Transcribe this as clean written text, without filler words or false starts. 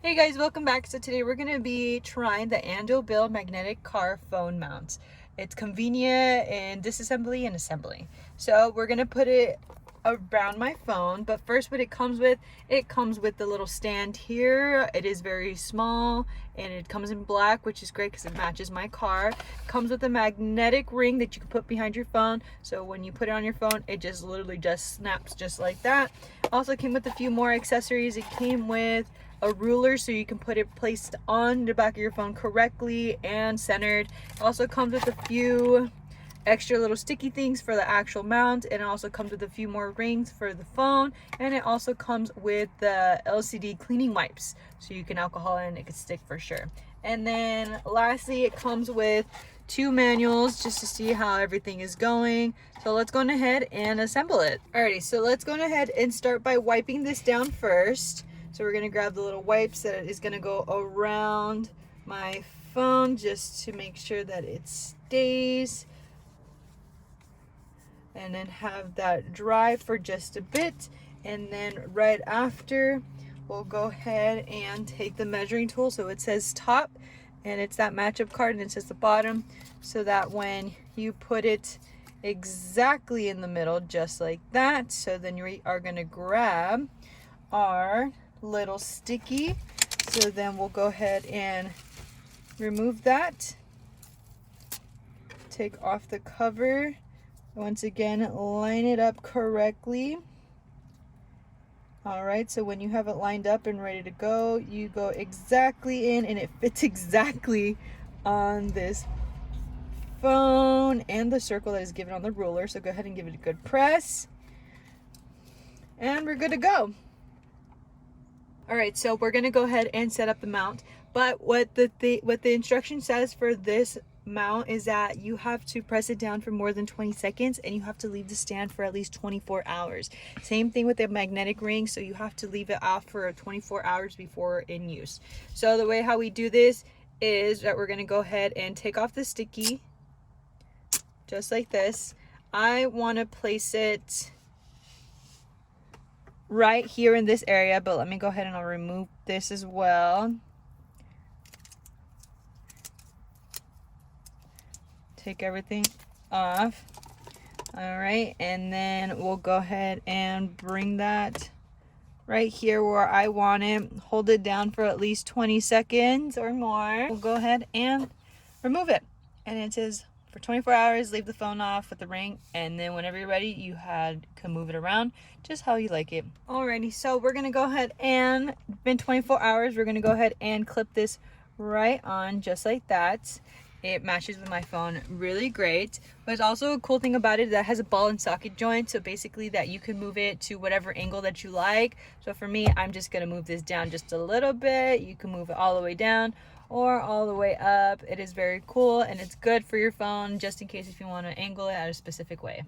Hey guys, welcome back. So today we're going to be trying the Andobil magnetic car phone mount. It's convenient in disassembly and assembly. So we're going to put it around my phone, but first what it comes with the little stand here. It is very small and it comes in black, which is great because it matches my car. It comes with a magnetic ring that you can put behind your phone, so when you put it on your phone it just literally just snaps just like that. Also came with a few more accessories. It came with a ruler so you can put it placed on the back of your phone correctly and centered. It also comes with a few extra little sticky things for the actual mount, and it also comes with a few more rings for the phone, and it also comes with the LCD cleaning wipes so you can alcohol and it can stick for sure. And then lastly, it comes with two manuals just to see how everything is going. So let's go ahead and assemble it. Alrighty, so let's go ahead and start by wiping this down first. So we're gonna grab the little wipes that is gonna go around my phone just to make sure that it stays, and then have that dry for just a bit. And then right after, we'll go ahead and take the measuring tool. So it says top and it's that matchup card, and it says the bottom, so that when you put it exactly in the middle just like that, so then we are going to grab our little sticky. So then we'll go ahead and remove that, take off the cover. Once again, line it up correctly. All right, so when you have it lined up and ready to go, you go exactly in, and it fits exactly on this phone and the circle that is given on the ruler. So go ahead and give it a good press, and we're good to go. All right, so we're gonna go ahead and set up the mount. But what the instruction says for this mount is that you have to press it down for more than 20 seconds, and you have to leave the stand for at least 24 hours. Same thing with the magnetic ring, so you have to leave it off for 24 hours before in use. So the way how we do this is that we're gonna go ahead and take off the sticky just like this. I want to place it right here in this area, but let me go ahead and I'll remove this as well. Take everything off. All right, and then we'll go ahead and bring that right here where I want it. Hold it down for at least 20 seconds or more. We'll go ahead and remove it, and it says for 24 hours leave the phone off with the ring, and then whenever you're ready you can move it around just how you like it. Alrighty, so we're gonna go ahead and been 24 hours, we're gonna go ahead and clip this right on just like that. It matches with my phone really great. But it's also a cool thing about it that has a ball and socket joint, so basically that you can move it to whatever angle that you like. So for me, I'm just gonna move this down just a little bit. You can move it all the way down or all the way up. It is very cool, and it's good for your phone just in case if you want to angle it at a specific way.